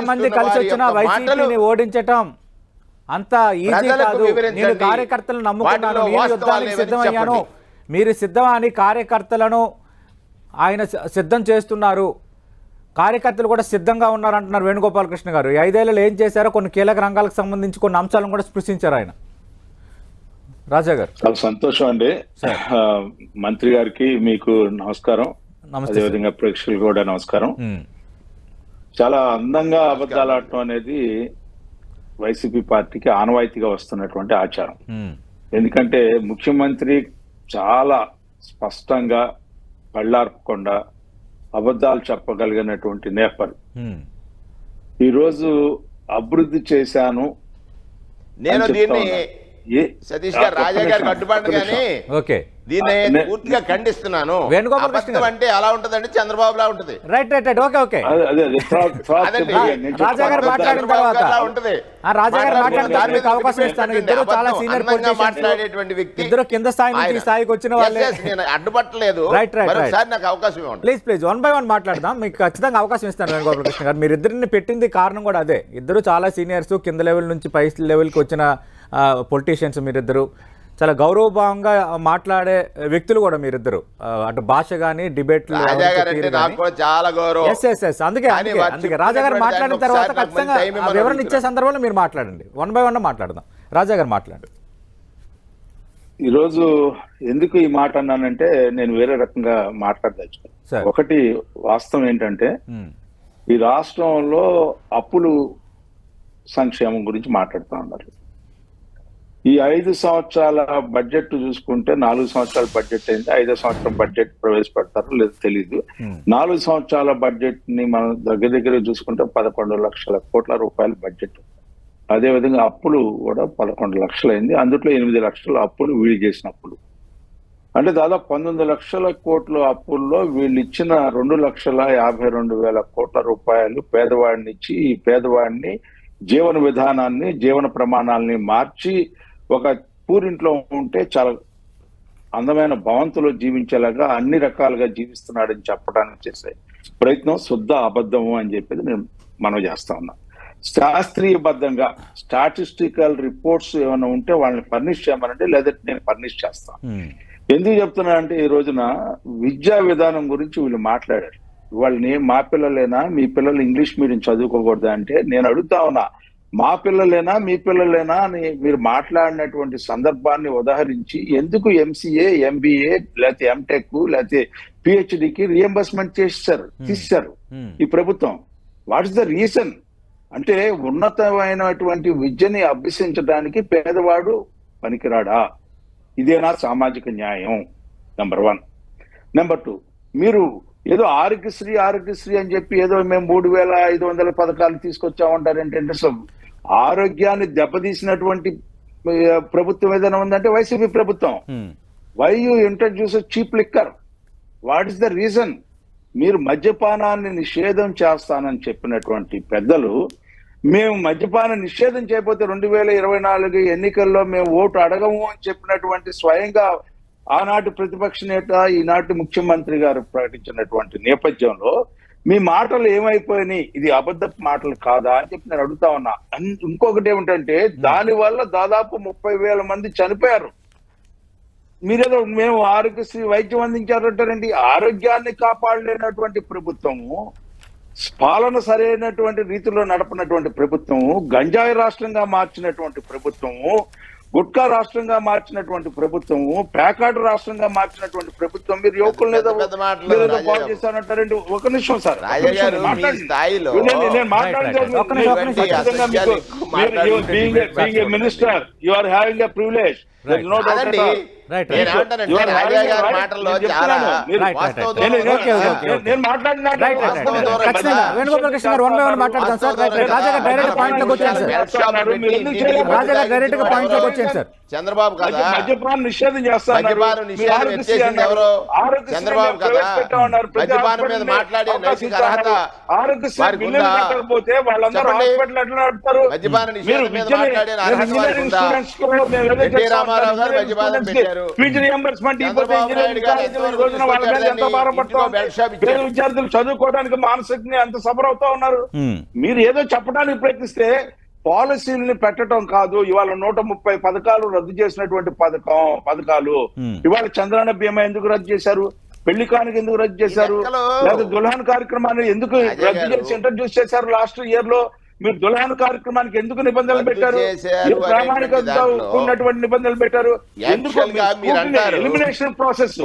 మంది కలిసి వచ్చిన వైసీపీని ఓడించటం అంత ఈజీ కాదు. నేను కార్యకర్తలను నమ్ముకున్నాను, నేను యుద్ధానికి సిద్ధమయ్యాను, మీరు సిద్ధమని కార్యకర్తలను ఆయన సిద్ధం చేస్తున్నారు, కార్యకర్తలు కూడా సిద్ధంగా ఉన్నారు అంటున్నారు వేణుగోపాలకృష్ణ గారు. 5 ఏళ్లలో ఏం చేశారో కొన్ని కీలక రంగాలకు సంబంధించి కొన్ని అంశాలను కూడా స్పృశించారు ఆయన. రాజా గారు చాలా సంతోషం అండి. మంత్రి గారికి మీకు నమస్కారం, అదేవిధంగా ప్రేక్షకులు కూడా నమస్కారం. చాలా అందంగా అబద్ధాలు ఆడటం అనేది వైసీపీ పార్టీకి ఆనవాయితీగా వస్తున్నటువంటి ఆచారం. ఎందుకంటే ముఖ్యమంత్రి చాలా స్పష్టంగా కళ్ళార్పకుండా అబద్ధాలు చెప్పగలిగినటువంటి నేపథ్యం. ఈరోజు అభివృద్ధి చేశాను నేను దీన్ని సతీష్ గారు రాజా గారికి అడ్డుపడ్డ కానీ దీన్ని పూర్తిగా ఖండిస్తున్నాను. అబద్ధం అంటే అలా ఉంటదండి, చంద్రబాబు లా ఉంటది. Right right right okay okay Raja garu మాట్లాడిన తర్వాత రాజా గారు మాట్లాడిన అవకాశం ఇస్తాను. ఇద్దరు చాలా సీనియర్ మాట్లాడేటువంటి వ్యక్తి, ఇద్దరు కింద స్థాయి నుంచి స్థాయికి వచ్చిన వాళ్ళే. నేను అడ్డుపట్టలేదు. రైట్ రైట్ ఒకసారి నాకు అవకాశం ఇవ్వండి ప్లీజ్ ప్లీజ్. 1 by 1 మాట్లాడదాం, మీకు ఖచ్చితంగా అవకాశం ఇస్తాను వేణుగోపాలకృష్ణ గారు. మీరు ఇద్దరిని పెట్టింది కారణం కూడా అదే. ఇద్దరు చాలా సీనియర్స్, కింద లెవెల్ నుంచి పై లెవెల్కి వచ్చిన పొలిటీషియన్స్ మీరిద్దరు, చాలా గౌరవభావంగా మాట్లాడే వ్యక్తులు కూడా మీరిద్దరు. అటు భాష కానీ డిబేట్లు అందుకే అందుకే రాజా గారు మాట్లాడిన తర్వాత ఖచ్చితంగా వివరణ ఇచ్చే సందర్భంలో మీరు మాట్లాడండి. 1 by 1 మాట్లాడదాం. రాజా గారు మాట్లాడండి. ఈరోజు ఎందుకు ఈ మాట అన్నానంటే నేను వేరే రకంగా మాట్లాడదలుచుకున్నాను. ఒకటి వాస్తవం ఏంటంటే ఈ రాష్ట్రంలో అప్పులు సంక్షేమం గురించి మాట్లాడుతూ ఉన్నారు. ఈ 5 సంవత్సరాల బడ్జెట్ చూసుకుంటే 4 సంవత్సరాల బడ్జెట్ అయింది, 5వ సంవత్సరం బడ్జెట్ ప్రవేశపెడతారో లేదో తెలియదు. 4 సంవత్సరాల బడ్జెట్ ని మనం దగ్గర చూసుకుంటే 11 లక్షల కోట్ల రూపాయల బడ్జెట్. అదేవిధంగా అప్పులు కూడా 11 లక్షలు అయింది. అందులో 8 లక్షల అప్పులు వీళ్ళు చేసిన అప్పులు. అంటే దాదాపు 19 లక్షల కోట్ల అప్పుల్లో వీళ్ళు ఇచ్చిన 2,52,000 కోట్ల రూపాయలు పేదవాడిని ఇచ్చి ఈ పేదవాడిని జీవన విధానాన్ని, జీవన ప్రమాణాలని మార్చి ఒక పూరింట్లో ఉంటే చాలా అందమైన భవంతులో జీవించేలాగా అన్ని రకాలుగా జీవిస్తున్నాడని చెప్పడానికి చేసే ప్రయత్నం శుద్ధ అబద్ధము అని చెప్పేది నేను మనవి చేస్తా ఉన్నా. శాస్త్రీయబద్ధంగా స్టాటిస్టికల్ రిపోర్ట్స్ ఏమైనా ఉంటే వాళ్ళని ఫర్నిష్ చేయమనంటే, లేదంటే నేను ఫర్నిష్ చేస్తాను. ఎందుకు చెప్తున్నా అంటే ఈ రోజున విద్యా విధానం గురించి వీళ్ళు మాట్లాడారు. వాళ్ళని మా పిల్లలేనా, మీ పిల్లలు ఇంగ్లీష్ మీడియం చదువుకోకూడదా అంటే నేను అడుగుతా ఉన్నా, మా పిల్లలేనా మీ పిల్లలేనా అని మీరు మాట్లాడినటువంటి సందర్భాన్ని ఉదాహరించి ఎందుకు MCA, MBA లేకపోతే MTech లేకపోతే PhDకి రియంబర్స్మెంట్ తీశారు ఈ ప్రభుత్వం? What is the reason? అంటే ఉన్నతమైనటువంటి విద్యని అభ్యసించడానికి పేదవాడు పనికిరాడా? ఇదేనా సామాజిక న్యాయం? నెంబర్ 1. నెంబర్ 2, మీరు ఏదో ఆరోగ్యశ్రీ అని చెప్పి ఏదో మేము 3,500 పథకాలు తీసుకొచ్చామంటారంటే అసలు ఆరోగ్యాన్ని దెబ్బతీసినటువంటి ప్రభుత్వం ఏదైనా ఉందంటే వైసీపీ ప్రభుత్వం. Why you introduce cheap liquor? What is the reason? మీరు మద్యపానాన్ని నిషేధం చేస్తానని చెప్పినటువంటి పెద్దలు, మేము మద్యపాన నిషేధం చేయకపోతే 2024 ఎన్నికల్లో మేము ఓటు అడగము అని చెప్పినటువంటి స్వయంగా ఆనాటి ప్రతిపక్ష నేత, ఈనాటి ముఖ్యమంత్రి గారు ప్రకటించినటువంటి నేపథ్యంలో మీ మాటలు ఏమైపోయినాయి? ఇది అబద్ధపు మాటలు కాదా అని చెప్పి నేను అడుగుతా ఉన్నా. ఇంకొకటి ఏమిటంటే దాని వల్ల దాదాపు 30,000 మంది చనిపోయారు. మీరేదో మేము ఆరోగ్యశ్రీ వైద్యం అందించారంటారండి. ఆరోగ్యాన్ని కాపాడలేనటువంటి ప్రభుత్వము, పాలన సరైనటువంటి రీతిలో నడపనటువంటి ప్రభుత్వము, గంజాయి రాష్ట్రంగా మార్చినటువంటి ప్రభుత్వము, గుట్కా రాష్ట్రంగా మార్చినటువంటి ప్రభుత్వము, ప్యాకార్డు రాష్ట్రంగా మార్చినటువంటి ప్రభుత్వం. మీరు యువకులు ఏదో బాగు చేశారంటారండి. ఒక నిమిషం సార్, నేను మాట్లాడితే minister you are having a privilege. Venugopalakrishna గారు 1 by 1 మాట్లాడతాం సార్. రాజా గారు డైరెక్ట్ పాయింట్ లోకి వచ్చాను సార్. రాజా గారు డైరెక్ట్ గా పాయింట్ లోకి వచ్చాను సార్. చంద్రబాబు కదా. మద్యపాన నిషేధం చేస్తారు. మద్యపానం నిషేధం ఎత్తేసింది ఎవరు? చంద్రబాబు కదా. మద్యపానం మీద మాట్లాడే నైతిక అర్హత వారికి ఉందా? మద్యపాన నిషేధం మీద మాట్లాడే అర్హత వారికి ఉందా? ఎన్టీ రామారావు గారు మద్యపానం పెట్టారు. చంద్రబాబు నాయుడు గారు ఎంతవరకు విద్యార్థులు చదువుకోవడానికి మానసికంగా ఎంత సఫర్ అవుతా ఉన్నారు. మీరు ఏదో చెప్పడానికి ప్రయత్నిస్తే పాలసీలని పెట్టడం కాదు. ఇవాళ 130 పథకాలు రద్దు చేసినటువంటి పథకాలు ఇవాళ చంద్రన్న బీమా ఎందుకు రద్దు చేశారు? పెళ్లి కానుక ఎందుకు రద్దు చేశారు? లేదా దుల్హన్ కార్యక్రమాన్ని ఎందుకు రద్దు చేసి ఇంట్రడ్యూస్ చేశారు? లాస్ట్ ఇయర్ లో మీరు దుల్హన్ కార్యక్రమానికి ఎందుకు నిబంధనలు పెట్టారు? ప్రామాణికంగా ఉన్నటువంటి నిబంధనలు పెట్టారు. ఎందుకు ఎలిమినేషన్ ప్రాసెస్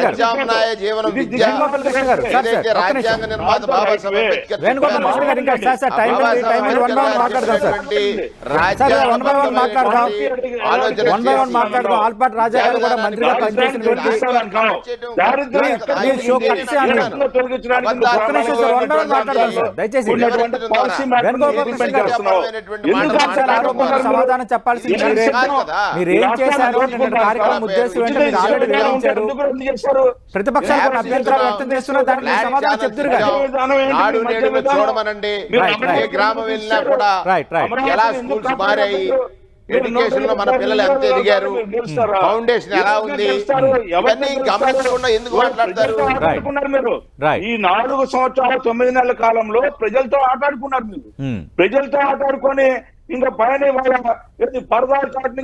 ప్రత్యామ్నాయ జీవనం విద్య రాజ్యాంగ నిర్మాత బాబాసాహెబ్ ఆల్పాటి రాజా గారు కూడా మంత్రిగా పనిచేసిన దయచేసి సమాధానం చెప్పాల్సింది మీరేం చేశారు? కార్యక్రమం ఉద్దేశం ఏంటో మీరు ఆల్రెడీ వివరించారు. ప్రతిపక్షాలు అభ్యంతరాలు వ్యక్తం చేస్తున్నారు. దానికి సమాధానం చెప్తారు కదా. చూడమనండి. గ్రామం వెళ్ళినా కూడా ఎలా స్కూల్స్ మారాయి, ఎడ్యుకేషన్ లో మన పిల్లలు ఎంత ఎదిగారు, ఫౌండేషన్ ఎలా ఉంది, ఇవన్నీ గమనించకుండా ఎందుకు మాట్లాడతారు? ఈ 4 సంవత్సరాల 9 నెలల కాలంలో ప్రజలతో ఆటాడుకున్నారు. మీరు ప్రజలతో ఆటాడుకొని ఇంకా పైన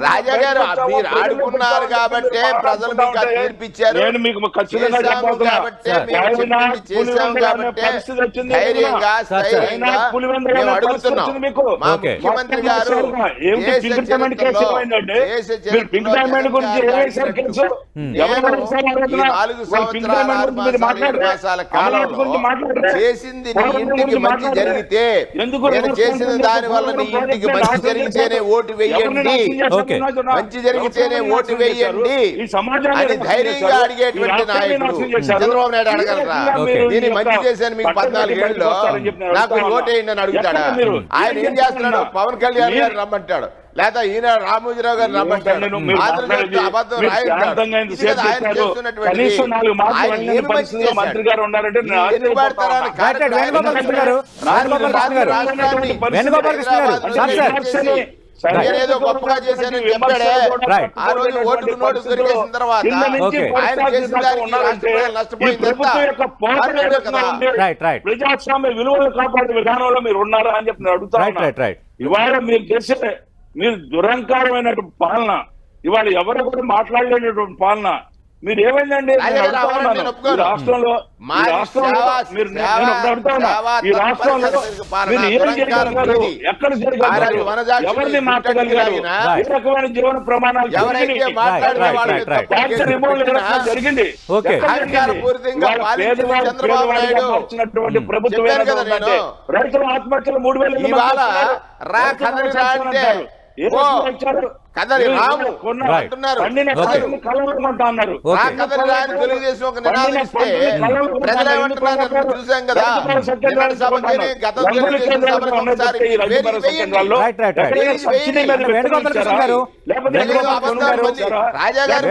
రాజా గారు మీరు ఆడుకున్నారు కాబట్టి ప్రజలు మీకు తీర్పిచ్చారు. నేను మీకు ఖచ్చితంగా ముఖ్యమంత్రి గారు చేసింది నీ ఇంటికి మంచి జరిగితే, నేను చేసిన దాని వల్ల నీ ఇంటికి మంచి జరిగితేనే ఓటు వేయండి, మంచి జరిగితేనే ఓటు వేయండి అని ధైర్యంగా అడిగేటువంటి నాయకుడు చంద్రబాబు నాయుడు అడగలరా? నేను మంచి చేశాను మీకు 14 ఏళ్ళలో, నాకు ఓటు వేయండి అని అడుగుతాడా? ఆయన ఏం చేస్తున్నాడు? పవన్ కళ్యాణ్ గారు రమ్మంటాడు, లేదా ఈయన రామోజీరావు గారు రమ్మంటాడు. అబద్ధం రాయించాడు. నేనేదో గొప్పగా చేశానని చెప్పాడే, ఆ రోజు ఓటుకు నోటు దొరికేసిన తర్వాత ఆయన చేసిన దానికి నష్టపోయింది. ప్రజాస్వామ్య విలువలు కాపాడే విధానంలో మీరు ఉన్నారా అని చెప్పి అడుగుతా. ఇవాళ మీరు చేసే మీరు దురహంకారమైనటువంటి పాలన, ఇవాళ ఎవరు కూడా మాట్లాడలేనటువంటి పాలన మీరు ఏమైందండి? రాష్ట్రంలో ఎక్కడ జరగాలి? ఎవరిని మాట్లాడగలిగారు? ఏ రకమైన జీవన ప్రమాణాలు జరిగింది? వచ్చినటువంటి ప్రభుత్వం రైతుల ఆత్మహత్యలు 3000 కదలి రాము అంటున్నారు. తెలుగుదేశం ఒక నినాదం ఇస్తే ప్రజలు ఏమంటున్నారు చూసాం కదా. గతంలో రాజా గారు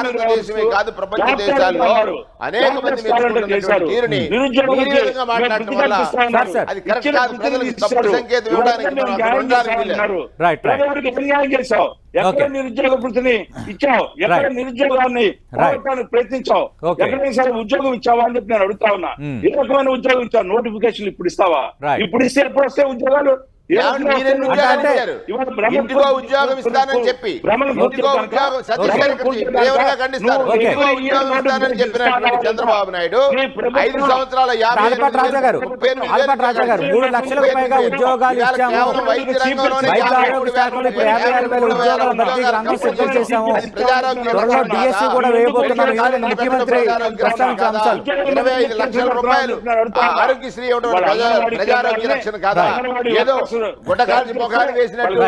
భారతదేశమే కాదు ప్రపంచ దేశాల్లో అనేక మంది మాట్లాడటం వల్ల అది కరెక్ట్ కాదు. ప్రజలకు తప్పుడు సంకేతం ఇవ్వడానికి ఎక్కడ నిరుద్యోగ వృత్తిని ఇచ్చావు? ఎక్కడ నిరుద్యోగాన్ని ప్రయత్నించావు? ఎక్కడైనా సరే ఉద్యోగం ఇచ్చావా అని చెప్పి నేను అడుగుతా ఉన్నా. ఏ రకమైన ఉద్యోగం ఇచ్చావు? నోటిఫికేషన్ ఇప్పుడు ఇస్తావా? ఇప్పుడు ఇస్తే ఎప్పుడు వస్తే ఉద్యోగాలు మీరెన్ని ఉద్యోగాలు ఇచ్చారు? ఇంటికో ఉద్యోగం ఇస్తానని చెప్పి ఇంటికో ఉద్యోగం సతీష్ గారు తీవ్రంగా ఖండిస్తారు. ఇంటికో ఉద్యోగం ఇస్తానని చెప్పినటువంటి చంద్రబాబు నాయుడు 5 సంవత్సరాల ఆల్పాటి రాజా గారు 3 లక్షలకు పైగా ఉద్యోగాలు ఇచ్చాము, వైద్య ఆరోగ్య శాఖలో ఇప్పుడు 56,000 ఉద్యోగాల భర్తీకి రంగం సిద్ధం చేశాము, త్వరలో డిఎస్సి కూడా వేయబోతున్నాము. ఇవన్నీ ముఖ్యమంత్రి ప్రస్తావించిన అంశాలు. 25 లక్షల రూపాయలు ఆరోగ్యశ్రీ ఇవ్వడం ప్రజారోగ్య రక్షణ కాదా? ఏదో గుట్టకాల్చి ముఖాన్ని వేసినట్టు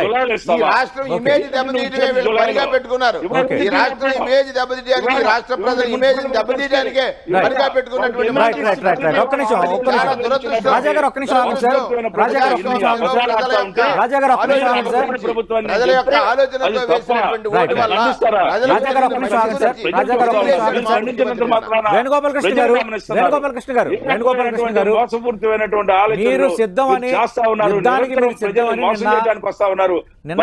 ఈ రాష్ట్రం ఇమేజ్ దెబ్బతీయడమే వీళ్ళు పనిగా పెట్టుకున్నారు. ఈ రాష్ట్రం ఇమేజ్ దెబ్బతీయడానికి, రాష్ట్ర ప్రజల ఇమేజ్ దెబ్బతీయడానికే పనిగా పెట్టుకున్నటువంటి ప్రజల యొక్క ఆలోచనతో వేసినటువంటి ఓటు వల్ల వేణుగోపాల్ కృష్ణ గారు మీరు సిద్ధం అని యుద్ధానికి మీరు సిద్ధం అని నిన్న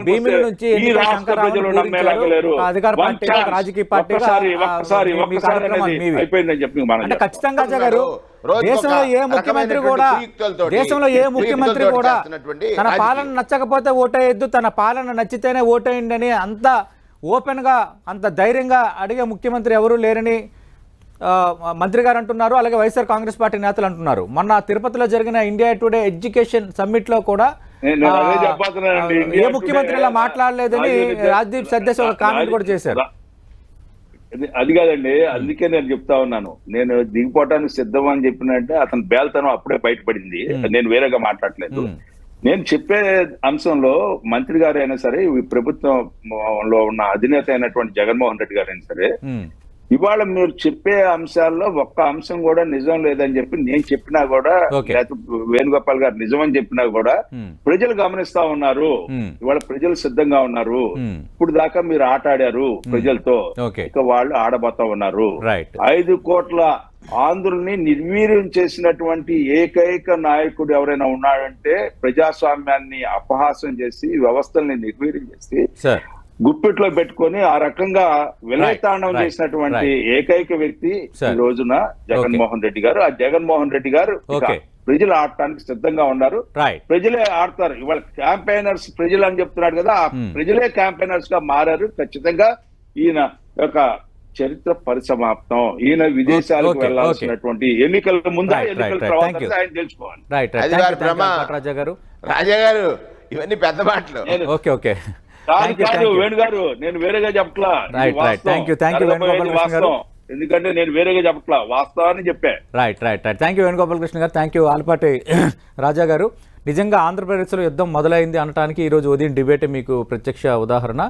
భీమిలి నుంచి అధికార పార్టీ రాజకీయ పార్టీ అయిపోయిందని చెప్పి అంటే ఖచ్చితంగా గారు దేశంలో ఏ ముఖ్యమంత్రి కూడా తన పాలన నచ్చకపోతే ఓటేయద్దు, తన పాలన నచ్చితేనే ఓటేయండి అని అంత ఓపెన్ గా అంత ధైర్యంగా అడిగే ముఖ్యమంత్రి ఎవరూ లేరని మంత్రి గారు అంటున్నారు. అలాగే వైఎస్ఆర్ కాంగ్రెస్ పార్టీ నేతలు అంటున్నారు. మొన్న తిరుపతిలో జరిగిన ఇండియా టుడే ఎడ్యుకేషన్ సమ్మిట్ లో కూడా ఏ ముఖ్యమంత్రి ఇలా మాట్లాడలేదని రాజ్దీప్ సర్దేశ్ ఒక కామెంట్ కూడా చేశారు. అది కాదండి, అందుకే నేను చెప్తా ఉన్నాను, నేను దిగిపోవటానికి సిద్ధం అని చెప్పినంటే అతను బేల్తనం అప్పుడే బయటపడింది. నేను వేరేగా మాట్లాడలేదు. నేను చెప్పే అంశంలో మంత్రి గారు అయినా సరే, ఈ ప్రభుత్వంలో ఉన్న అధినేత అయినటువంటి జగన్మోహన్ రెడ్డి గారు అయినా సరే, ఇవాళ మీరు చెప్పే అంశాల్లో ఒక్క అంశం కూడా నిజం లేదని చెప్పి నేను చెప్పినా కూడా, వేణుగోపాల్ గారు నిజం అని చెప్పినా కూడా ప్రజలు గమనిస్తా ఉన్నారు. ఇవాళ ప్రజలు సిద్ధంగా ఉన్నారు. ఇప్పుడు దాకా మీరు ఆట ఆడారు ప్రజలతో, ఇక వాళ్ళు ఆడబోతా ఉన్నారు. 5 కోట్ల ఆంధ్రుల్ని నిర్వీర్యం చేసినటువంటి ఏకైక నాయకుడు ఎవరైనా ఉన్నాడంటే, ప్రజాస్వామ్యాన్ని అపహాసం చేసి వ్యవస్థల్ని నిర్వీర్యం చేసి గుప్పిట్లో పెట్టుకొని ఆ రకంగా విలయతాండం చేసినటువంటి ఏకైక వ్యక్తి ఈ రోజున జగన్మోహన్ రెడ్డి గారు. ఆ జగన్మోహన్ రెడ్డి గారు ప్రజలు ఆడటానికి సిద్ధంగా ఉన్నారు. ప్రజలే ఆడతారు. ఇవాళ క్యాంపెయినర్స్ ప్రజలు అని చెప్తున్నాడు కదా, ఆ ప్రజలే క్యాంపెయినర్స్ గా మారారు. ఖచ్చితంగా ఈయన యొక్క చరిత్ర పరిసమాప్తం. ఈయన విదేశాలకు వెళ్లాల్సినటువంటి ఎన్నికల ముందు ఎన్నికల తర్వాత ఆయన తెలుసుకోవాలి. రాజా గారు ఇవన్నీ పెద్ద మాటలు. వేణు గారు, నేను వేరేగా చెప్పట్లా, ఎందుకంటే నేను వేరేగా చెప్పట్లా, వాస్తవాన్ని చెప్పా. Right. Thank you Venugopal Krishna garu. Thank you all party రాజా గారు. నిజంగా ఆంధ్రప్రదేశ్లో యుద్ధం మొదలైంది అనడానికి ఈరోజు ఉదయం డిబేట్ మీకు ప్రత్యక్ష ఉదాహరణ.